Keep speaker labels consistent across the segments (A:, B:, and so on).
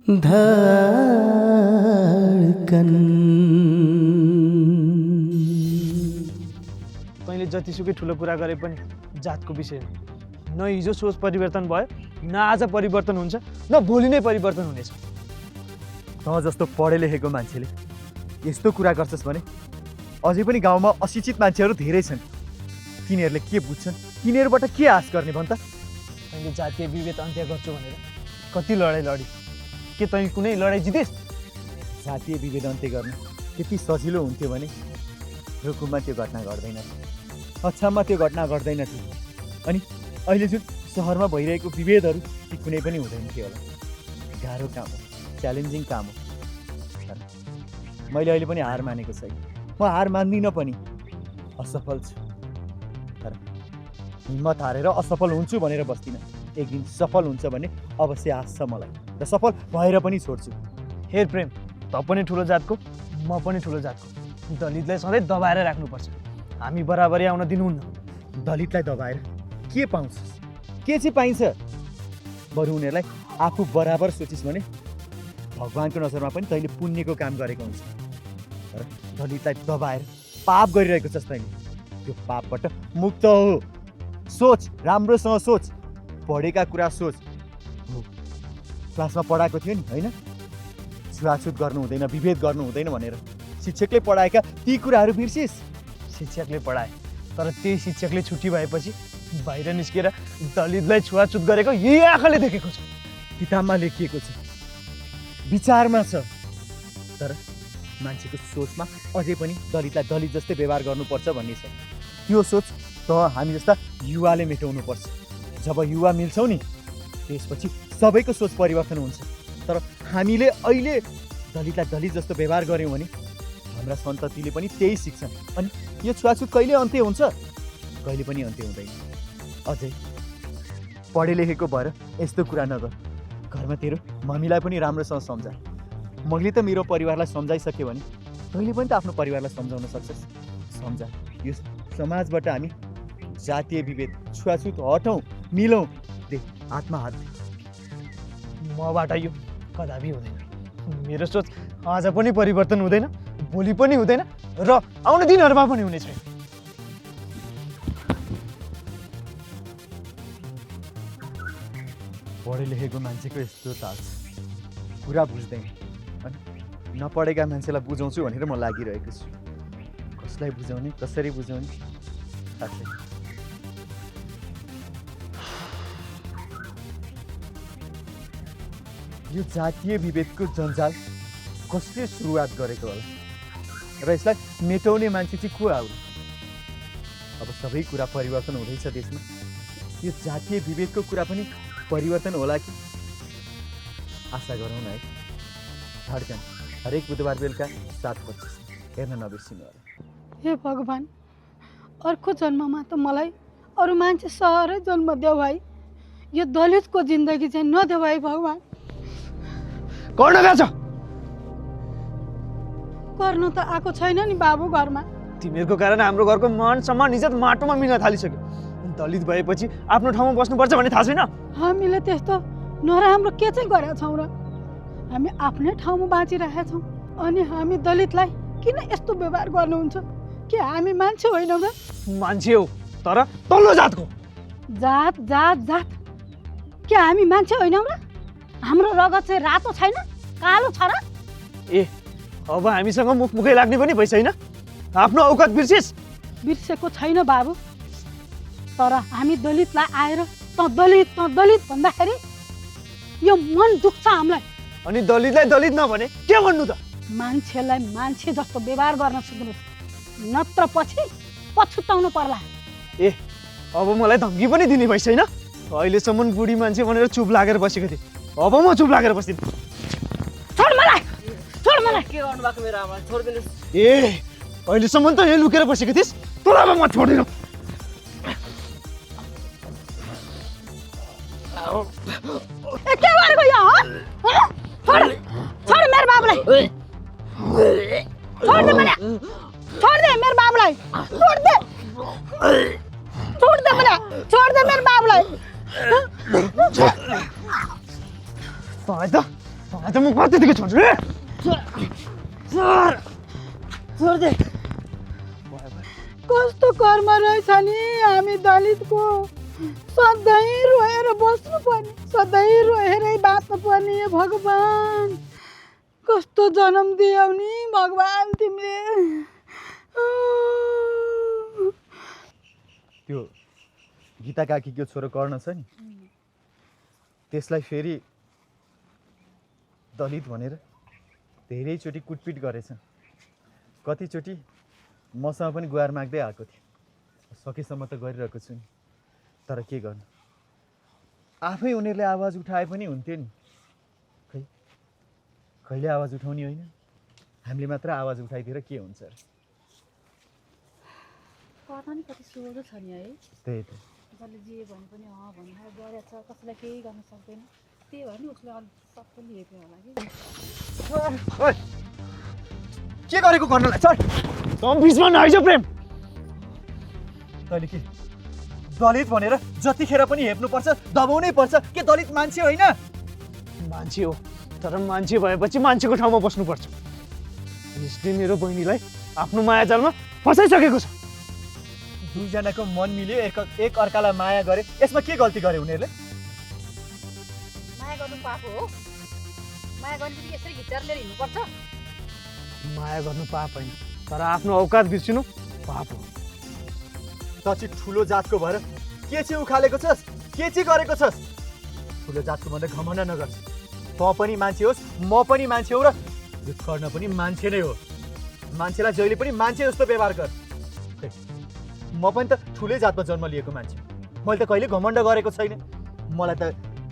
A: धडकन
B: तैँले जतिसुकै ठुलो कुरा गरे पनि जातको विषय न हिजो सोच परिवर्तन भयो न आज परिवर्तन हुन्छ न भोलि नै परिवर्तन हुनेछ।
C: त जस्तो पढे लेखेको मान्छेले यस्तो कुरा गर्छस् भने अझै पनि गाउँमा अशिक्षित मान्छेहरू धेरै छन्। तिनीहरूले के बुझ्छन्, तिनीहरूबाट के आश गर्ने भन् त?
B: तैँले जातीय विभेद अन्त्य गर्छु भनेर कति लडाइँ लडी, के तैँ कुनै लडाइँ जितेस्?
C: जातीय विभेद अन्त्य गर्न त्यति सजिलो हुन्थ्यो भने रुकुममा त्यो घटना घट्दैन थियो, अछाममा त्यो घटना घट्दैन थियो, अनि अहिले जुन सहरमा भइरहेको विभेदहरू ती कुनै पनि हुँदैन थियो होला। गाह्रो काम हो, च्यालेन्जिङ काम हो। तर मैले अहिले पनि हार मानेको छैन। म हार मान्दिनँ पनि, असफल छु। तर हिम्मत हारेर असफल हुन्छु भनेर बस्दिनँ। एक दिन सफल हुन्छ भने अवश्य आश छ मलाई, र सफल भएर पनि छोड्छु।
B: हेर प्रेम, त पनि ठुलो जातको म पनि ठुलो जातको, दलितलाई सधैँ दबाएर राख्नुपर्छ। हामी बराबरी आउन दिनुहुन्न।
C: दलितलाई दबाएर के पाउँछस्? के चाहिँ पाइन्छ? बरु उनीहरूलाई आफू बराबर सोचिस् भने भगवान्को नजरमा पनि तैँले पुण्यको काम गरेको हुन्छ। तर दलितलाई दबाएर पाप गरिरहेको छस् तैँले। त्यो पापबाट मुक्त हो। सोच, राम्रोसँग सोच, पढेका कुरा सोच। हो, क्लासमा पढाएको थियो नि, होइन? छुवाछुत गर्नु हुँदैन, विभेद गर्नु हुँदैन भनेर शिक्षकले पढाएका ती कुराहरू बिर्सिस्?
B: शिक्षकले पढाए, तर त्यही शिक्षकले छुट्टी भएपछि बाहिर निस्केर दलितलाई छुवाछुत गरेको यही आँखाले देखेको छ।
C: किताबमा लेखिएको छ, विचारमा छ। तर मान्छेको सोचमा अझै पनि दलितलाई दलित जस्तै व्यवहार गर्नुपर्छ भन्ने छ। त्यो सोच त हामी जस्ता युवाले मेटाउनुपर्छ। जब युवा मिल्छौँ नि, त्यसपछि सबैको सोच परिवर्तन हुन्छ। तर हामीले अहिले दलितलाई दलित जस्तो व्यवहार गऱ्यौँ भने हाम्रा सन्ततिले पनि त्यही सिक्छन्, अनि यो छुवाछुत कहिले अन्त्य हुन्छ? कहिले पनि अन्त्य हुँदैन। अझै पढे लेखेको भएर यस्तो कुरा नगर। घरमा तेरो मम्मीलाई पनि राम्रोसँग सम्झा। मैले त मेरो परिवारलाई सम्झाइसकेँ भने तैँले पनि त आफ्नो परिवारलाई सम्झाउन सक्छस्। सम्झा। यो समाजबाट हामी जातीय विभेद, छुवाछुत हटौँ, मिलौँ। दे हातमा हात दे।
B: मबाट यो कदापि हुँदैन। मेरो सोच आज पनि परिवर्तन हुँदैन, भोलि पनि हुँदैन, र आउने दिनहरूमा पनि हुने छैन।
C: पढे लेखेको मान्छेको यस्तो ताल छ, कुरा बुझ्दैन। अनि नपढेका मान्छेलाई बुझाउँछु भनेर म लागिरहेको छु। कसलाई बुझाउने, कसरी बुझाउने थाहा छैन। यो जातीय विभेदको जन्जाल कसले सुरुवात गरेको होला, र यसलाई मेटाउने मान्छे चाहिँ को आउला? अब सबै कुरा परिवर्तन हुँदैछ देशमा। यो जातीय विभेदको कुरा पनि परिवर्तन होला कि? आशा गरौँ न है। धडकन हरेक बुधबार बेलुका 7:25 हेर्न नबिर्सिनु होला।
D: हे भगवान्, अर्को जन्ममा त मलाई अरू मान्छे सहरै जन्म देऊ भाइ। यो दलितको जिन्दगी चाहिँ नदेऊ भाइ भगवान्।
B: गर्न गएछ?
D: गर्नु त आएको छैन नि बाबु घरमा।
B: तिमीहरूको कारण हाम्रो घरको मान सम्मान इज्जत माटोमा मिल्न थालिसक्यो। दलित भएपछि आफ्नो ठाउँमा बस्नुपर्छ भन्ने थाहा छैन?
D: हामीले त्यस्तो नराम्रो के चाहिँ गरेका छौँ र? हामी आफ्नै ठाउँमा बाँचिरहेका छौँ, अनि हामी दलितलाई किन यस्तो व्यवहार गर्नुहुन्छ? के हामी मान्छे होइनौँ र?
B: मान्छे हो, तर तल्लो जातको।
D: जात जात जात, के हामी मान्छे होइनौँ र? हाम्रो रगत चाहिँ रातो छैन, कालो छ र?
B: ए, अब हामीसँग मुखै लाग्ने पनि भइ छैन? आफ्नो औकात बिर्सिस्?
D: बिर्सेको छैन बाबु, तर हामी दलितलाई आएर त दलित भन्दाखेरि यो मन दुख्छ हामीलाई।
B: अनि दलितलाई दलित नभने के भन्नु त?
D: मान्छेलाई मान्छे जस्तो व्यवहार गर्न सिक्नुहोस्, नत्र पछि पछुताउनु पर्ला।
B: ए, अब मलाई धम्की पनि दिने भइ छैन? अहिलेसम्म बुढी मान्छे भनेर चुप लागेर बसेको थिएँ, अब म चुप लागेर बस्दिनँ।
D: छोड मलाई, छोड मलाई।
A: के गर्नु भएको मेरो आमा? छोडिदिनुहोस्।
B: ए, अहिलेसम्म त यहाँ लुकेर बसेको थिइस्, तर अब म छोड्दिनँ।
D: के गरेको यो? छोड छोड मेरो बाबुलाई, छोड दे भने, छोड दे मेरो बाबुलाई, छोड दे, छोड दे भने, छोड दे मेरो बाबुलाई।
B: त म कतिदेखि छोड्छु रे
A: छोड्दे
D: कस्तो कर्म रहेछ नि हामी दलितको सधैँ रोएर बस्नु पर्ने सधैँ रोएरै बाँच्नु पर्ने भगवान् कस्तो जन्म दियौ नि भगवान् तिमीले
C: त्यो गीता काकीको छोरो कर्ण छ नि त्यसलाई फेरि दलित भनेर धेरैचोटि कुटपिट गरेछ कतिचोटि मसँग पनि गुहार माग्दै आएको थियो सकेसम्म त गरिरहेको छु नि तर के गर्नु आफै उनीहरूले आवाज उठाए पनि हुन्थ्यो नि खै कहिले आवाज उठाउने होइन हामीले मात्र आवाज उठाइदिएर के हुन्छ र
E: पता नि कति सोझो छ नि है
C: त्यही त
E: जसले जे भने पनि भने गरेछ कसैलाई केही गर्न सक्दैन त्यही भएर नि उसले अलिक सबैले हेप्यो होला कि
C: के गरेको गर्नलाई चल
B: तँ बिचमा नआइज प्रेम
C: तैँले के दलित भनेर जतिखेर पनि हेप्नुपर्छ दबाउनै पर्छ के दलित मान्छे होइन
B: मान्छे हो तर मान्छे भएपछि मान्छेको ठाउँमा बस्नुपर्छ यसले मेरो बहिनीलाई आफ्नो मायाजालमा फसाइसकेको छ
C: दुईजनाको मन मिल्यो एक अर्कालाई माया गरे यसमा के गल्ती गरे उनीहरूले
E: माया गर्नु पाप हो माया गर्ने बित्तिकै यसरी घिचार लिएर हिँड्नुपर्छ
B: माया गर्नु पाप होइन तर आफ्नो औकात बिर्सिनु पाप हो
C: त चाहिँ ठुलो जातको भएर के चाहिँ उखालेको छस् के चाहिँ गरेको छस् ठुलो जातको भन्दा घमण्ड नगर्छ तँ पनि मान्छे होस् म पनि मान्छे हो र यो कर्ण पनि मान्छे नै हो मान्छेलाई जहिले पनि मान्छे जस्तो व्यवहार गर म पनि त ठुलै जातमा जन्म लिएको मान्छे मैले त कहिले घमण्ड गरेको छैन मलाई त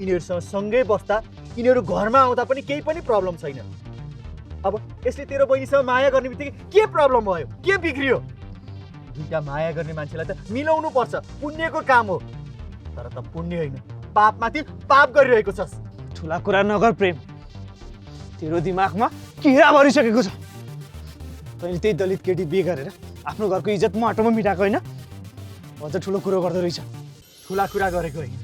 C: यिनीहरूसँग सँगै बस्दा यिनीहरू घरमा आउँदा पनि केही पनि प्रब्लम छैन अब यसले तेरो बहिनीसँग माया गर्ने बित्तिकै के प्रब्लम भयो के बिग्रियो दुईटा माया गर्ने मान्छेलाई त मिलाउनु पर्छ पुण्यको काम हो तर त पुण्य होइन पापमाथि पाप गरिरहेको छस्
B: ठुला कुरा नगर प्रेम तेरो दिमागमा किरा भरिसकेको छ तैँले त्यही दलित केटी बिहे गरेर आफ्नो घरको इज्जत माटोमा मिटाएको होइन अझ ठुलो कुरो गर्दो रहेछ
C: ठुला कुरा गरेको होइन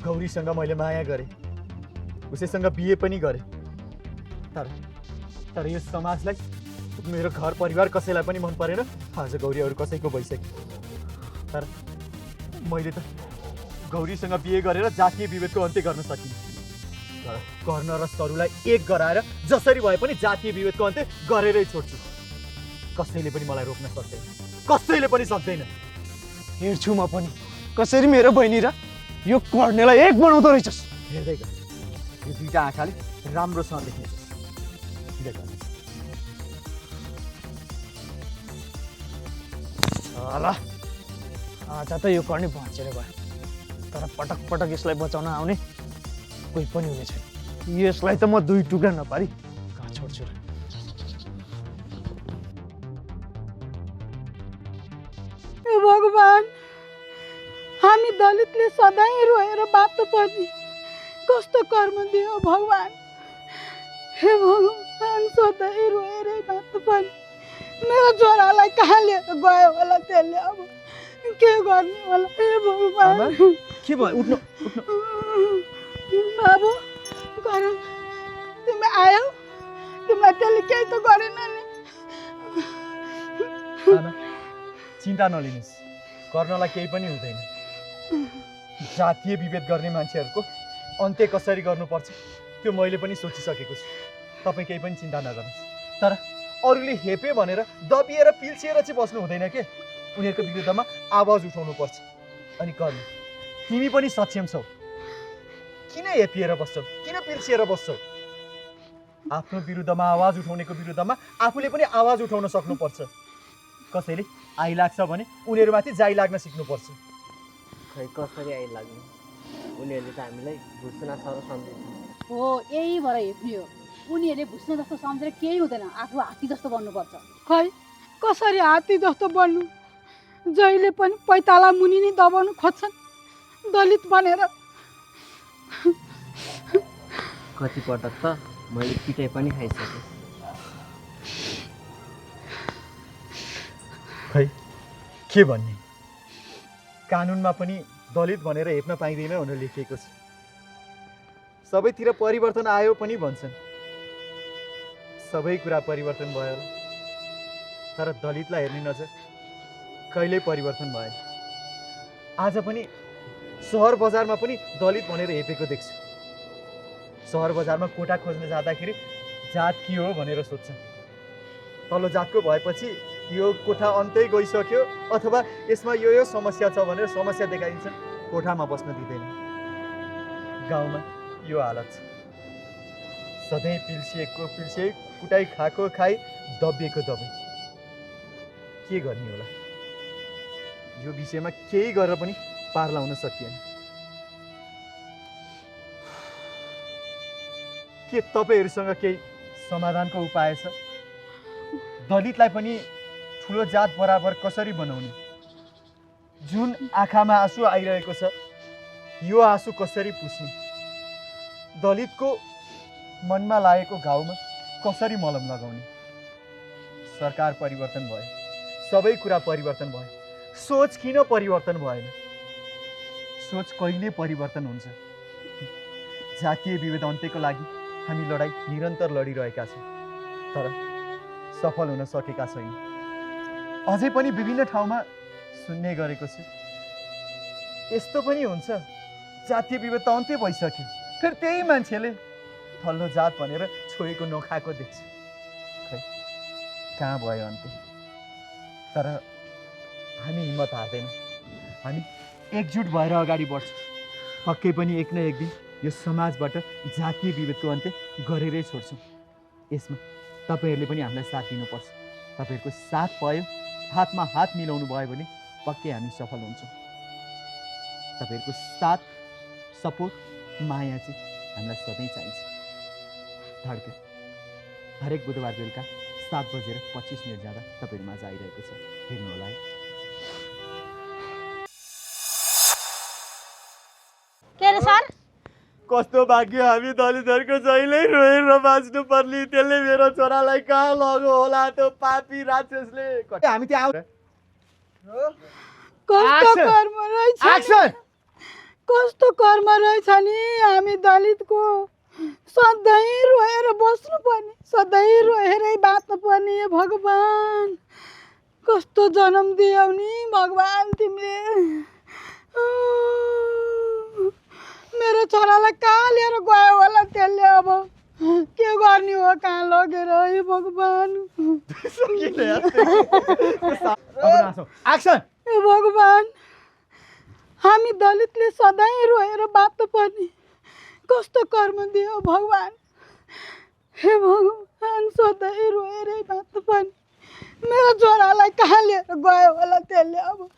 C: गौरीसँग मैले माया गरेँ उसैसँग बिहे पनि गरेँ तर यो समाजलाई मेरो घर परिवार कसैलाई पनि मन परेन आज गौरी अरू कसैको भइसक्यो तर मैले त गौरीसँग बिहे गरेर जातीय विभेदको अन्त्य गर्न सकिनँ तर कर्ण र सरुलाई एक गराएर जसरी भए पनि जातीय विभेदको अन्त्य गरेरै छोड्छु कसैले पनि मलाई रोक्न सक्दैन कसैले पनि सक्दैन
B: हेर्छु म पनि कसरी मेरो बहिनी र यो कर्णेलाई एक बनाउँदो रहेछस्
C: हेर्दै गर यो दुईटा आँखाले राम्रोसँग देख्नेछस्
B: ल आज त यो कर्णे भाँचेर गयो तर पटक पटक यसलाई बचाउन आउने कोही पनि हुने छैन यसलाई त म दुई टुक्रा नपारी कहाँ छोड्छु र
D: हे भगवान् हामी दलितले सधैँ रोएर बाँच्नु पर्ने कस्तो कर्म दियो भगवान् हे भगवान् सधैँ रोएरै बाँच्नु पर्ने मेरो छोरालाई कहाँ लिएर गयो होला त्यसले अब के गर्ने होला हे भगवान्
C: के भयो उठ्नु
D: बाबु गर तिमी आयौ तिमीलाई त्यसले केही त गरेन नि
C: आमा चिन्ता नलिनुहोस् कर्णलाई केही पनि हुँदैन जातीय विभेद गर्ने मान्छेहरूको अन्त्य कसरी गर्नुपर्छ त्यो मैले पनि सोचिसकेको छु तपाईँ केही पनि चिन्ता नगर्नुहोस् तर अरूले हेपे भनेर दबिएर पिल्सिएर चाहिँ बस्नु हुँदैन के उनीहरूको विरुद्धमा आवाज उठाउनुपर्छ अनि कर्ण तिमी पनि सक्षम छौ किन हेपिएर बस्छौ किन पिल्सिएर बस्छौ आफ्नो विरुद्धमा आवाज उठाउनेको विरुद्धमा आफूले पनि आवाज उठाउन सक्नुपर्छ कसैले आइलाग्छ भने उनीहरूमाथि जाइ लाग्न सिक्नुपर्छ
A: खै कसरी आइलाग्नु उनीहरूले त हामीलाई भुसना सर सम्झिन्छ
E: हो यही भएर हेप्ने हो उनीहरूले भुस्न जस्तो सम्झेर केही हुँदैन आफू हात्ती जस्तो बन्नुपर्छ
D: खै कसरी हात्ती जस्तो बन्नु जहिले पनि पैताला मुनि नै दबाउनु खोज्छन् दलित बनेर
A: कतिपटक त मैले पिटाइ पनि खाइसकेँ
C: खै के भन्ने कानुनमा पनि दलित भनेर हेप्न पाइँदैन भनेर लेखिएको छ सबैतिर परिवर्तन आयो पनि भन्छन्। सबै कुरा परिवर्तन भयो होला, तर दलितलाई हेर्ने नजर कहिल्यै परिवर्तन भएन। आज पनि सहर बजारमा पनि दलित भनेर हेपेको देख्छु। सहर बजारमा कोठा खोज्न जाँदाखेरि जात के हो भनेर सोध्छन्। तल्लो जातको भएपछि यो कोठा अन्तै गइसक्यो अथवा यसमा यो समस्या छ भनेर समस्या देखाइदिन्छन्, कोठामा बस्न दिँदैन। गाउँमा यो हालत छ। सधैँ पिल्सिए कुटाइ खाएको खाइ, दबिएको दबाई। के गर्ने होला? यो विषयमा केही गरेर पनि पार लाउन सकिएन। के तपाईँहरूसँग केही समाधानको उपाय छ? दलितलाई पनि ठुलो जात बराबर कसरी बनाउने? जुन आँखामा आँसु आइरहेको छ, यो आँसु कसरी पुस्ने? दलितको मनमा लागेको घाउमा कसरी मलम लगाउने? सरकार परिवर्तन भयो, सबै कुरा परिवर्तन भयो, सोच किन परिवर्तन भएन? सोच कहिले परिवर्तन हुन्छ? जातीय विभेद अन्त्यको लागि हामी लडाइँ निरन्तर लडिरहेका छौँ, तर सफल हुन सकेका छैनौँ। अझै पनि विभिन्न ठाउँमा सुन्ने गरेको छु, यस्तो पनि हुन्छ जातीय विभेद त अन्त्य भइसक्यो, फेरि त्यही मान्छेले तल्लो जात भनेर छोएको नखाएको देख्छु। खै कहाँ भयो अन्त्य? तर हामी हिम्मत हार्दैनौँ, हामी एकजुट भएर अगाडि बढ्छौँ। पक्कै पनि एक न एक दिन यो समाजबाट जातीय विभेदको अन्त्य गरेरै छोड्छौँ। यसमा तपाईँहरूले पनि हामीलाई साथ दिनुपर्छ। तपाईँहरूको साथ पायो, हातमा हात मिलाउनु भयो भने पक्कै हामी सफल हुन्छौँ। तपाईँहरूको साथ, सपोर्ट, माया चाहिँ हामीलाई सधैँ चाहिन्छ। धड्कन हरेक बुधबार बेलुका 7:25 जाँदा तपाईँहरू माझ आइरहेको छ, हेर्नु होला है।
D: के अरे सर?
C: कस्तो भाग्य हामी दलितहरूको जहिल्यै रोएर बाँच्नु पर्ने, त्यसले मेरो छोरालाई कहाँ लग्यो होला त्यो पापी राक्षसले। हामी त्यहाँ
D: कस्तो कर्म रहेछ, कस्तो कर्म रहेछ नि हामी दलितको। सधैँ रोएर बस्नु पर्ने, सधैँ रोएरै बाँच्नु पर्ने। हे भगवान्, कस्तो जन्म दियौ नि भगवान् तिमीले। मेरो छोरालाई कहाँ लिएर गयो होला त्यसले? अब के गर्ने हो, कहाँ लगेर? हे भगवान्, हे भगवान्, हामी दलितले सधैँ रोएर बाँच्नु पर्ने। कस्तो कर्म दियो भगवान्। हे भगवान्, सधैँ रोएरै बाँच्नु पर्ने। मेरो छोरालाई कहाँ लिएर गयो होला त्यसले? अब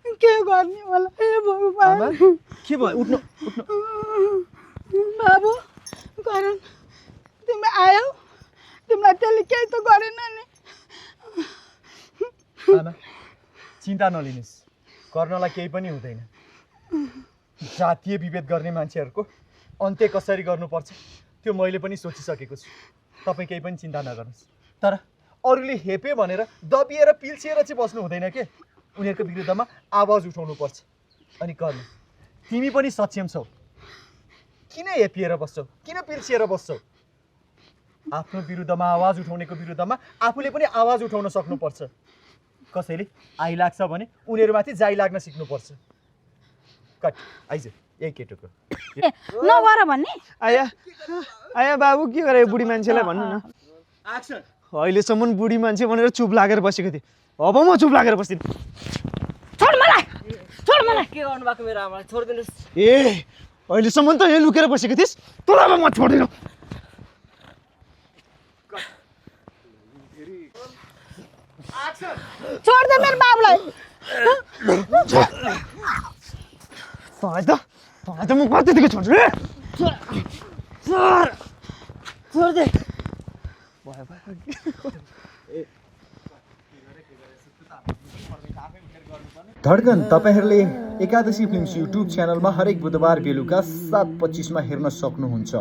D: के गर्ने होला? हे भगवान्,
C: के भयो? उठ्नु
D: बाबु करण, तिमी आयौ, तिमीलाई त्यसले केही त गरेन नि?
C: आमा, चिन्ता नलिनुहोस्, गर्नलाई केही पनि हुँदैन। जातीय विभेद गर्ने मान्छेहरूको अन्त्य कसरी गर्नुपर्छ त्यो मैले पनि सोचिसकेको छु। तपाईँ केही पनि चिन्ता नगर्नुहोस्। तर अरूले हेपे भनेर दबिएर पिल्सिएर चाहिँ बस्नु हुँदैन के? उनीहरूको विरुद्धमा आवाज उठाउनुपर्छ। अनि गर्न तिमी पनि सक्षम छौ। किन हेपिएर बस्छौ? किन पिल्सिएर बस्छौ? आफ्नो विरुद्धमा आवाज उठाउनेको विरुद्धमा आफूले पनि आवाज उठाउन सक्नुपर्छ। कसैले आइलाग्छ भने उनीहरूमाथि जाइ लाग्न सिक्नुपर्छ। कट आइज यही केटोको
D: नगर भन्ने।
B: आया आया बाबु, के गरे बुढी मान्छेलाई भन्नु न। अहिलेसम्म बुढी मान्छे भनेर चुप लागेर बसेको थिएँ, अब म चुप लागेर बस्दिनँ।
D: छोड मलाई, छोड मलाई।
A: के गर्नु भएको मेरो आमालाई? छोडिदिनुहोस्।
B: ए अहिलेसम्म त यहाँ लुकेर बसेको थिइस्, तँलाई म छोड्दिनँ।
D: छोड दे मेरो बाबुलाई।
B: तँलाई त म कतिदेखि छोड्छु रे?
A: छोड दे।
C: धड्कन तपाईहरूले एकादशी फिल्म्स युट्युब च्यानलमा हरेक बुधबार बेलुका 7:25 हेर्न सक्नुहुन्छ।